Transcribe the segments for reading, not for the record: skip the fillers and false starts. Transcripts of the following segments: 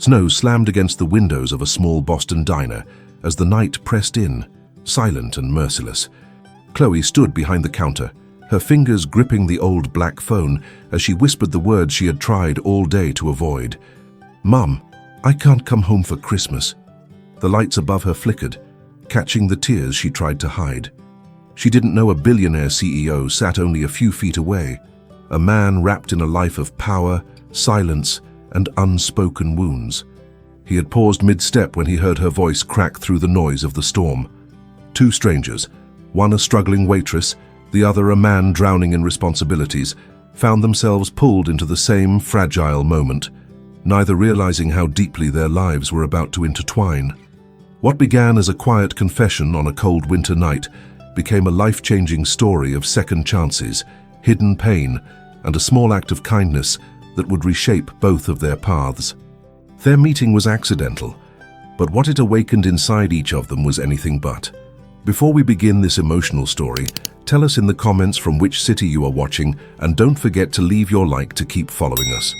Snow slammed against the windows of a small Boston diner as the night pressed in, silent and merciless. Chloe stood behind the counter, her fingers gripping the old black phone as she whispered the words she had tried all day to avoid. "Mum, I can't come home for Christmas." The lights above her flickered, catching the tears she tried to hide. She didn't know a billionaire CEO sat only a few feet away, a man wrapped in a life of power, silence, and unspoken wounds. He had paused mid-step when he heard her voice crack through the noise of the storm. Two strangers, one a struggling waitress, the other a man drowning in responsibilities, found themselves pulled into the same fragile moment, neither realizing how deeply their lives were about to intertwine. What began as a quiet confession on a cold winter night became a life-changing story of second chances, hidden pain, and a small act of kindness that would reshape both of their paths. Their meeting was accidental, but what it awakened inside each of them was anything but. Before we begin this emotional story, tell us in the comments from which city you are watching, and don't forget to leave your like to keep following us.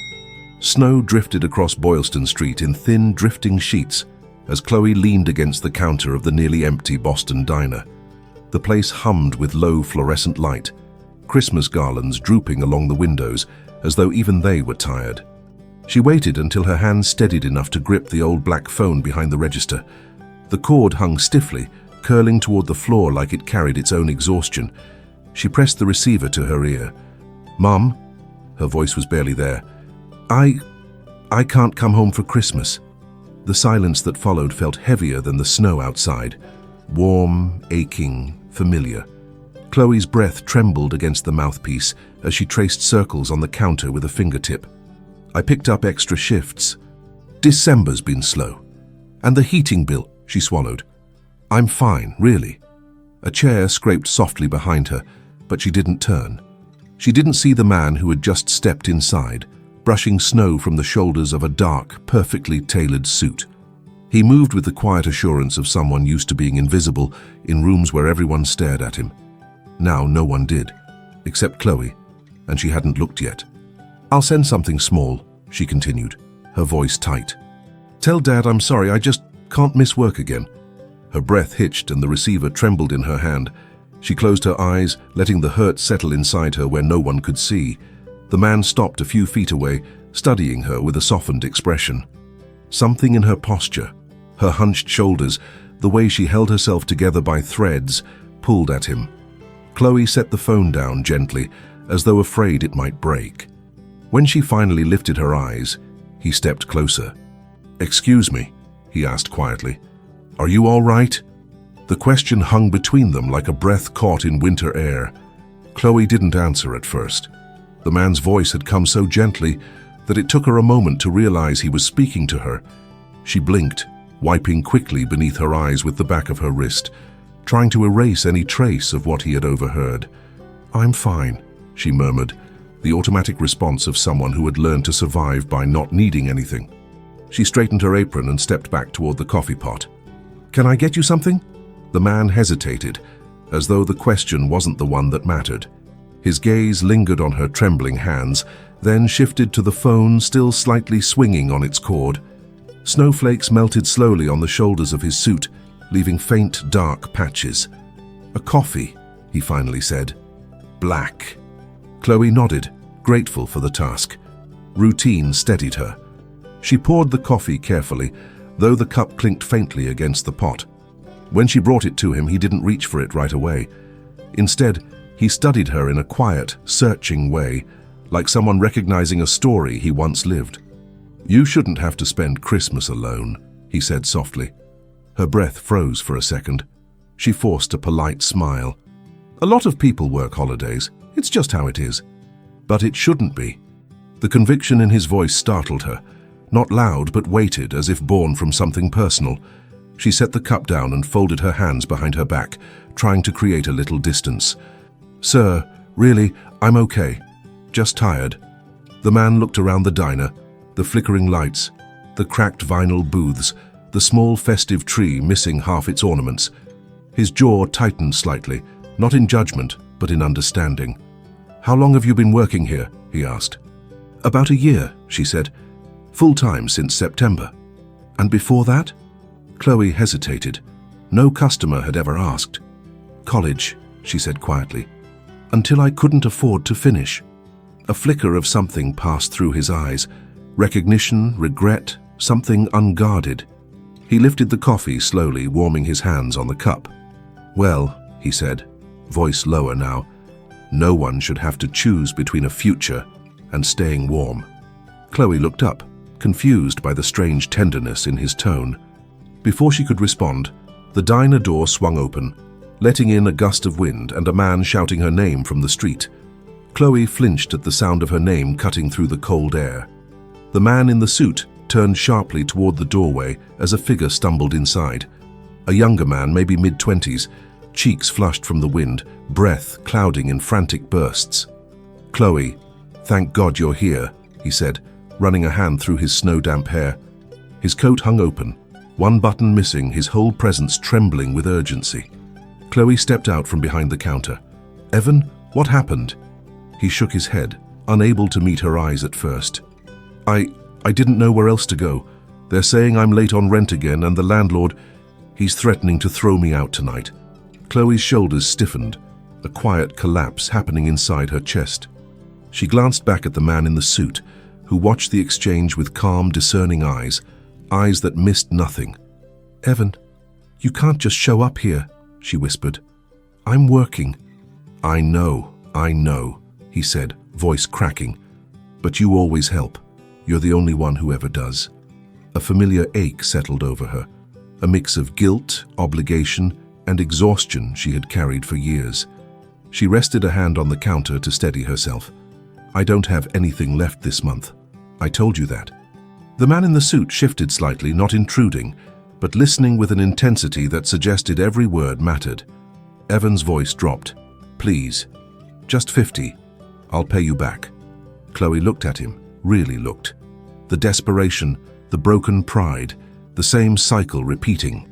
Snow drifted across Boylston Street in thin, drifting sheets as Chloe leaned against the counter of the nearly empty Boston diner. The place hummed with low fluorescent light, Christmas garlands drooping along the windows as though even they were tired. She waited until her hand steadied enough to grip the old black phone behind the register. The cord hung stiffly, curling toward the floor like it carried its own exhaustion. She pressed the receiver to her ear. "Mum?" Her voice was barely there. I can't come home for Christmas." The silence that followed felt heavier than the snow outside. Warm, aching, familiar. Chloe's breath trembled against the mouthpiece as she traced circles on the counter with a fingertip. "I picked up extra shifts. December's been slow. And the heating bill," she swallowed. "I'm fine, really." A chair scraped softly behind her, but she didn't turn. She didn't see the man who had just stepped inside, brushing snow from the shoulders of a dark, perfectly tailored suit. He moved with the quiet assurance of someone used to being invisible in rooms where everyone stared at him. Now no one did, except Chloe, and she hadn't looked yet. "I'll send something small," she continued, her voice tight. "Tell Dad I'm sorry, I just can't miss work again." Her breath hitched and the receiver trembled in her hand. She closed her eyes, letting the hurt settle inside her where no one could see. The man stopped a few feet away, studying her with a softened expression. Something in her posture, her hunched shoulders, the way she held herself together by threads, pulled at him. Chloe set the phone down gently, as though afraid it might break. When she finally lifted her eyes, he stepped closer. "Excuse me," he asked quietly. "Are you all right?" The question hung between them like a breath caught in winter air. Chloe didn't answer at first. The man's voice had come so gently that it took her a moment to realize he was speaking to her. She blinked, wiping quickly beneath her eyes with the back of her wrist, trying to erase any trace of what he had overheard. "I'm fine," she murmured, the automatic response of someone who had learned to survive by not needing anything. She straightened her apron and stepped back toward the coffee pot. "Can I get you something?" The man hesitated, as though the question wasn't the one that mattered. His gaze lingered on her trembling hands, then shifted to the phone still slightly swinging on its cord. Snowflakes melted slowly on the shoulders of his suit, leaving faint, dark patches. "A coffee," he finally said. "Black." Chloe nodded, grateful for the task. Routine steadied her. She poured the coffee carefully, though the cup clinked faintly against the pot. When she brought it to him, he didn't reach for it right away. Instead, he studied her in a quiet, searching way, like someone recognizing a story he once lived. "You shouldn't have to spend Christmas alone," he said softly. Her breath froze for a second. She forced a polite smile. "A lot of people work holidays. It's just how it is." "But it shouldn't be." The conviction in his voice startled her, not loud but weighted as if born from something personal. She set the cup down and folded her hands behind her back, trying to create a little distance. "Sir, really, I'm okay. Just tired." The man looked around the diner, the flickering lights, the cracked vinyl booths, the small festive tree missing half its ornaments. His jaw tightened slightly, not in judgment, but in understanding. "How long have you been working here?" he asked. "About a year," she said. Full-time since September. And before that? Chloe hesitated. No customer had ever asked. College, she said quietly. Until I couldn't afford to finish. A flicker of something passed through his eyes. Recognition, regret, something unguarded. He lifted the coffee slowly, warming his hands on the cup. Well, he said, voice lower now, no one should have to choose between a future and staying warm. Chloe looked up, confused by the strange tenderness in his tone. Before she could respond, the diner door swung open, letting in a gust of wind and a man shouting her name from the street. Chloe flinched at the sound of her name cutting through the cold air. The man in the suit turned sharply toward the doorway as a figure stumbled inside. A younger man, maybe mid-20s, cheeks flushed from the wind, breath clouding in frantic bursts. Chloe, thank God you're here, he said, running a hand through his snow-damp hair. His coat hung open, one button missing, his whole presence trembling with urgency. Chloe stepped out from behind the counter. Evan, what happened? He shook his head, unable to meet her eyes at first. I didn't know where else to go. They're saying I'm late on rent again, and the landlord, he's threatening to throw me out tonight. Chloe's shoulders stiffened, a quiet collapse happening inside her chest. She glanced back at the man in the suit, who watched the exchange with calm, discerning eyes, eyes that missed nothing. Evan, you can't just show up here, she whispered. I'm working. I know, he said, voice cracking. But you always help. You're the only one who ever does. A familiar ache settled over her, a mix of guilt, obligation, and exhaustion she had carried for years. She rested a hand on the counter to steady herself. I don't have anything left this month. I told you that. The man in the suit shifted slightly, not intruding, but listening with an intensity that suggested every word mattered. Evan's voice dropped. Please, just 50. I'll pay you back. Chloe looked at him, really looked. The desperation, the broken pride, the same cycle repeating.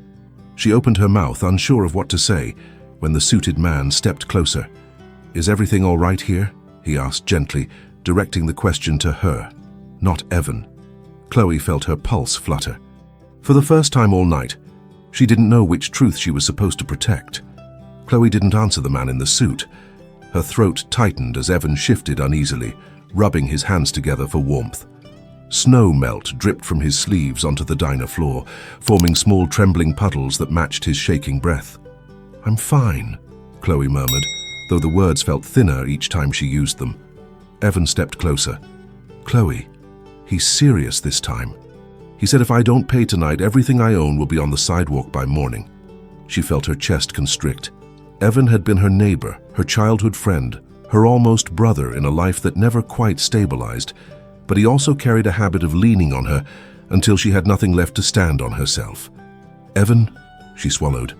She opened her mouth, unsure of what to say, when the suited man stepped closer. Is everything all right here? He asked gently, directing the question to her, not Evan. Chloe felt her pulse flutter. For the first time all night, she didn't know which truth she was supposed to protect. Chloe didn't answer the man in the suit. Her throat tightened as Evan shifted uneasily, rubbing his hands together for warmth. Snow melt dripped from his sleeves onto the diner floor, forming small trembling puddles that matched his shaking breath. I'm fine, Chloe murmured, though the words felt thinner each time she used them. Evan stepped closer. Chloe, he's serious this time. He said if I don't pay tonight, everything I own will be on the sidewalk by morning. She felt her chest constrict. Evan had been her neighbor, her childhood friend, her almost brother in a life that never quite stabilized, but he also carried a habit of leaning on her until she had nothing left to stand on herself. Evan, she swallowed,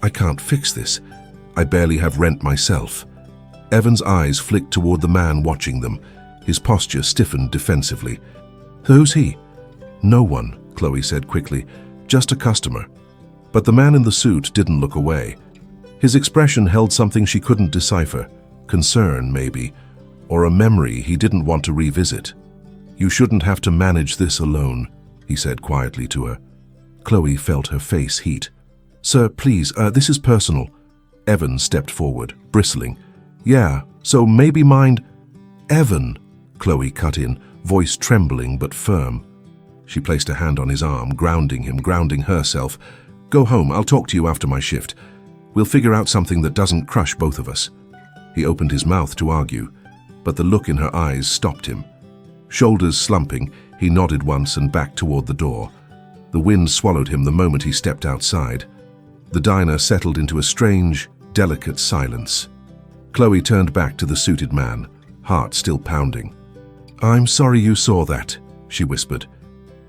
I can't fix this. I barely have rent myself. Evan's eyes flicked toward the man watching them, his posture stiffened defensively. Who's he? No one, Chloe said quickly, just a customer. But the man in the suit didn't look away. His expression held something she couldn't decipher, concern maybe, or a memory he didn't want to revisit. You shouldn't have to manage this alone, he said quietly to her. Chloe felt her face heat. Sir, please, this is personal. Evan stepped forward, bristling. Yeah, so maybe mind... Evan, Chloe cut in, voice trembling but firm. She placed a hand on his arm, grounding him, grounding herself. Go home, I'll talk to you after my shift. We'll figure out something that doesn't crush both of us. He opened his mouth to argue, but the look in her eyes stopped him. Shoulders slumping, he nodded once and backed toward the door. The wind swallowed him the moment he stepped outside. The diner settled into a strange, delicate silence. Chloe turned back to the suited man, heart still pounding. I'm sorry you saw that, she whispered.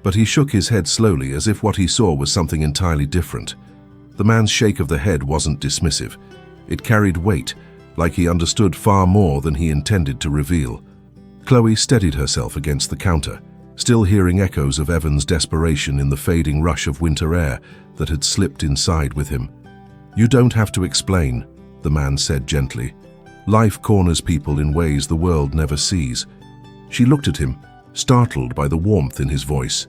But he shook his head slowly as if what he saw was something entirely different. The man's shake of the head wasn't dismissive. It carried weight, like he understood far more than he intended to reveal. Chloe steadied herself against the counter, still hearing echoes of Evan's desperation in the fading rush of winter air that had slipped inside with him. You don't have to explain, the man said gently. Life corners people in ways the world never sees. She looked at him, startled by the warmth in his voice.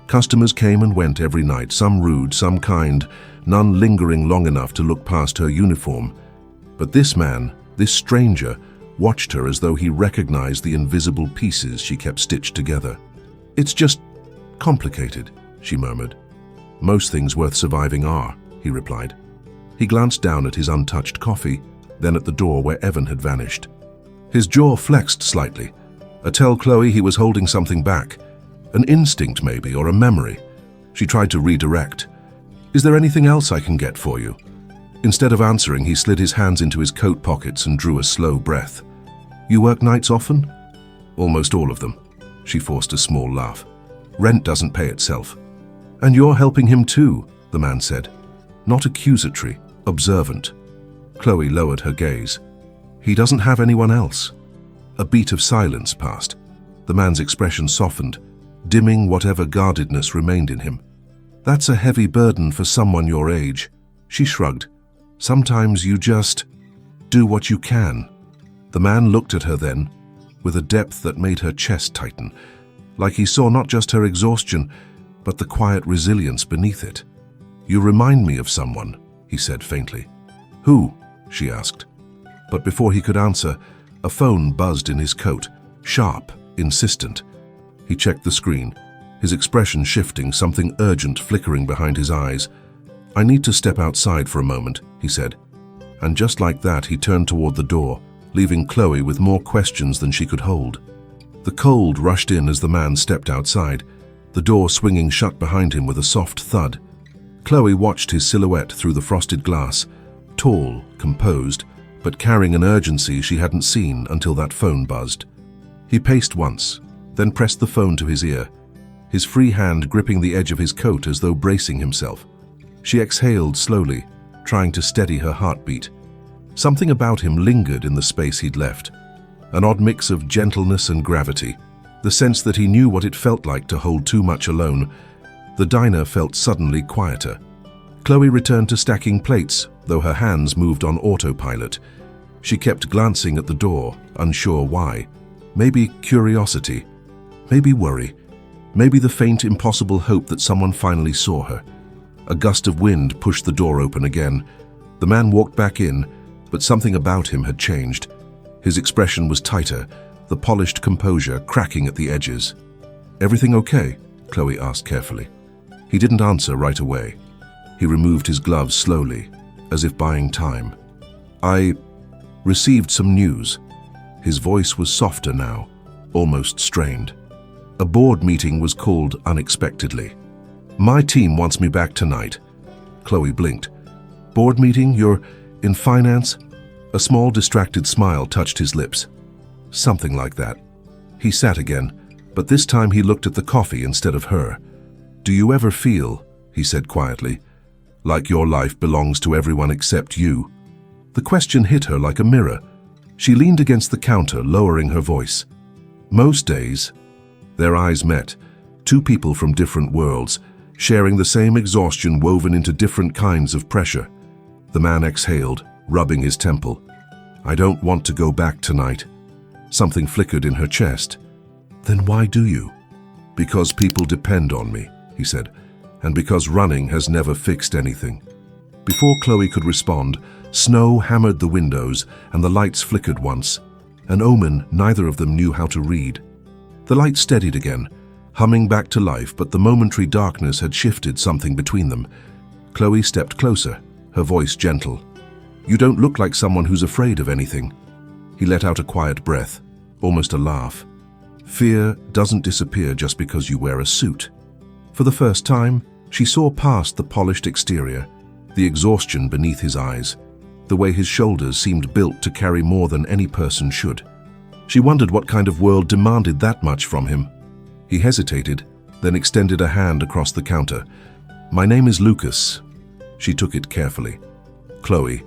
Customers came and went every night, some rude, some kind, none lingering long enough to look past her uniform. But this man, this stranger, watched her as though he recognized the invisible pieces she kept stitched together. "It's just complicated," she murmured. "Most things worth surviving are," he replied. He glanced down at his untouched coffee, then at the door where Evan had vanished. His jaw flexed slightly, a tell Chloe he was holding something back. An instinct maybe, or a memory. She tried to redirect. "Is there anything else I can get for you?" Instead of answering, he slid his hands into his coat pockets and drew a slow breath. "You work nights often?" "Almost all of them." She forced a small laugh. "Rent doesn't pay itself." "And you're helping him too," the man said. Not accusatory, observant. Chloe lowered her gaze. "He doesn't have anyone else." A beat of silence passed. The man's expression softened, dimming whatever guardedness remained in him. "That's a heavy burden for someone your age." She shrugged. "Sometimes you just do what you can." The man looked at her then, with a depth that made her chest tighten, like he saw not just her exhaustion, but the quiet resilience beneath it. "You remind me of someone," he said faintly. "Who?" she asked. But before he could answer, a phone buzzed in his coat, sharp, insistent. He checked the screen, his expression shifting, something urgent flickering behind his eyes. "I need to step outside for a moment," he said. And just like that, he turned toward the door, leaving Chloe with more questions than she could hold. The cold rushed in as the man stepped outside, the door swinging shut behind him with a soft thud. Chloe watched his silhouette through the frosted glass, tall, composed, but carrying an urgency she hadn't seen until that phone buzzed. He paced once, then pressed the phone to his ear, his free hand gripping the edge of his coat as though bracing himself. She exhaled slowly, trying to steady her heartbeat. Something about him lingered in the space he'd left, an odd mix of gentleness and gravity, the sense that he knew what it felt like to hold too much alone. The diner felt suddenly quieter. Chloe returned to stacking plates, though her hands moved on autopilot. She kept glancing at the door, unsure why. Maybe curiosity, maybe worry, maybe the faint, impossible hope that someone finally saw her. A gust of wind pushed the door open again. The man walked back in, but something about him had changed. His expression was tighter, the polished composure cracking at the edges. "Everything okay?" Chloe asked carefully. He didn't answer right away. He removed his gloves slowly, as if buying time. "I received some news." His voice was softer now, almost strained. "A board meeting was called unexpectedly. My team wants me back tonight." Chloe blinked. "Board meeting? You're in finance?" A small, distracted smile touched his lips. "Something like that." He sat again, but this time he looked at the coffee instead of her. "Do you ever feel," he said quietly, "like your life belongs to everyone except you?" The question hit her like a mirror. She leaned against the counter, lowering her voice. "Most days." Their eyes met, two people from different worlds, sharing the same exhaustion woven into different kinds of pressure. The man exhaled, rubbing his temple. "I don't want to go back tonight." Something flickered in her chest. "Then why do you?" "Because people depend on me," he said, "and because running has never fixed anything." Before Chloe could respond, snow hammered the windows and the lights flickered once, an omen neither of them knew how to read. The light steadied again, humming back to life, but the momentary darkness had shifted something between them. Chloe stepped closer, her voice gentle. "You don't look like someone who's afraid of anything." He let out a quiet breath, almost a laugh. "Fear doesn't disappear just because you wear a suit." For the first time, she saw past the polished exterior, the exhaustion beneath his eyes, the way his shoulders seemed built to carry more than any person should. She wondered what kind of world demanded that much from him. He hesitated, then extended a hand across the counter. "My name is Lucas." She took it carefully. "Chloe."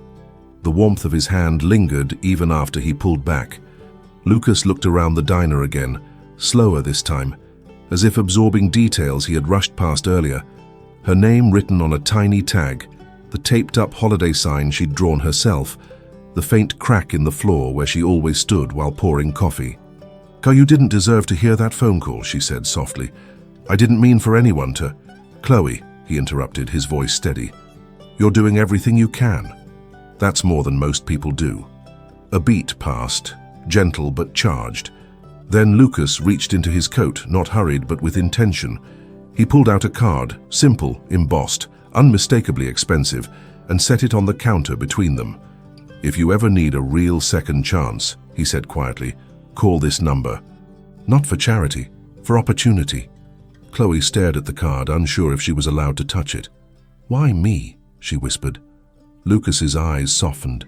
The warmth of his hand lingered even after he pulled back. Lucas looked around the diner again, slower this time, as if absorbing details he had rushed past earlier. Her name written on a tiny tag, the taped-up holiday sign she'd drawn herself, the faint crack in the floor where she always stood while pouring coffee. You didn't deserve to hear that phone call, she said softly. I didn't mean for anyone to... Chloe, he interrupted, his voice steady. You're doing everything you can. That's more than most people do. A beat passed, gentle but charged. Then Lucas reached into his coat, not hurried but with intention. He pulled out a card, simple, embossed, unmistakably expensive, and set it on the counter between them. If you ever need a real second chance, he said quietly, call this number. Not for charity, for opportunity. Chloe stared at the card, unsure if she was allowed to touch it. Why me? She whispered. Lucas's eyes softened.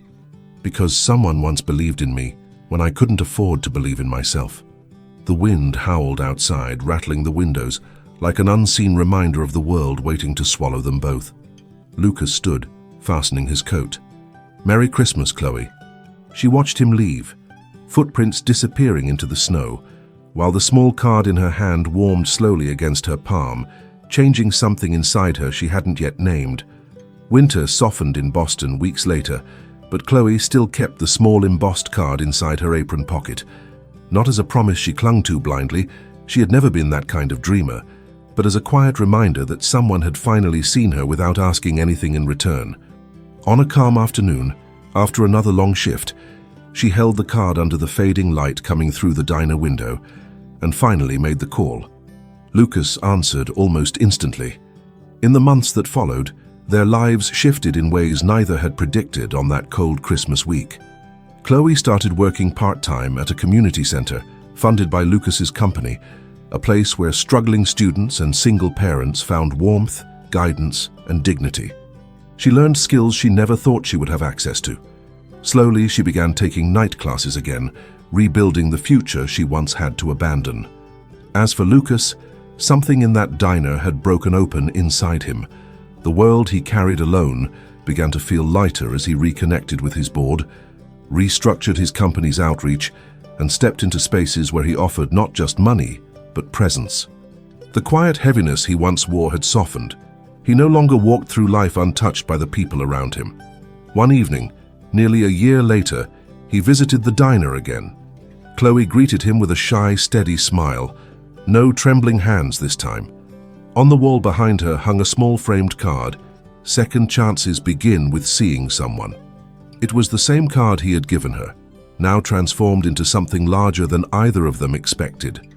Because someone once believed in me when I couldn't afford to believe in myself. The wind howled outside, rattling the windows, like an unseen reminder of the world waiting to swallow them both. Lucas stood, fastening his coat. Merry Christmas, Chloe. She watched him leave, footprints disappearing into the snow, while the small card in her hand warmed slowly against her palm, changing something inside her she hadn't yet named. Winter softened in Boston weeks later, but Chloe still kept the small embossed card inside her apron pocket. Not as a promise she clung to blindly, she had never been that kind of dreamer, but as a quiet reminder that someone had finally seen her without asking anything in return. On a calm afternoon, after another long shift, she held the card under the fading light coming through the diner window and finally made the call. Lucas answered almost instantly. In the months that followed, their lives shifted in ways neither had predicted on that cold Christmas week. Chloe started working part-time at a community center funded by Lucas's company, a place where struggling students and single parents found warmth, guidance, and dignity. She learned skills she never thought she would have access to. Slowly, she began taking night classes again, rebuilding the future she once had to abandon. As for Lucas, something in that diner had broken open inside him. The world he carried alone began to feel lighter as he reconnected with his board, restructured his company's outreach, and stepped into spaces where he offered not just money, but presence. The quiet heaviness he once wore had softened. He no longer walked through life untouched by the people around him. One evening, nearly a year later, he visited the diner again. Chloe greeted him with a shy, steady smile. No trembling hands this time. On the wall behind her hung a small framed card. Second chances begin with seeing someone. It was the same card he had given her, now transformed into something larger than either of them expected.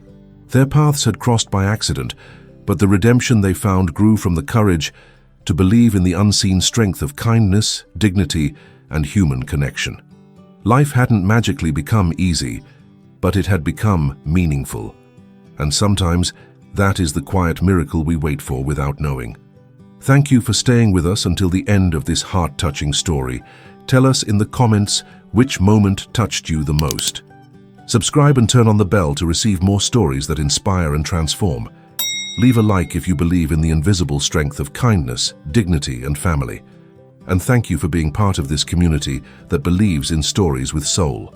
Their paths had crossed by accident, but the redemption they found grew from the courage to believe in the unseen strength of kindness, dignity, and human connection. Life hadn't magically become easy, but it had become meaningful. And sometimes, that is the quiet miracle we wait for without knowing. Thank you for staying with us until the end of this heart-touching story. Tell us in the comments which moment touched you the most. Subscribe and turn on the bell to receive more stories that inspire and transform. Leave a like if you believe in the invisible strength of kindness, dignity, and family. And thank you for being part of this community that believes in stories with soul.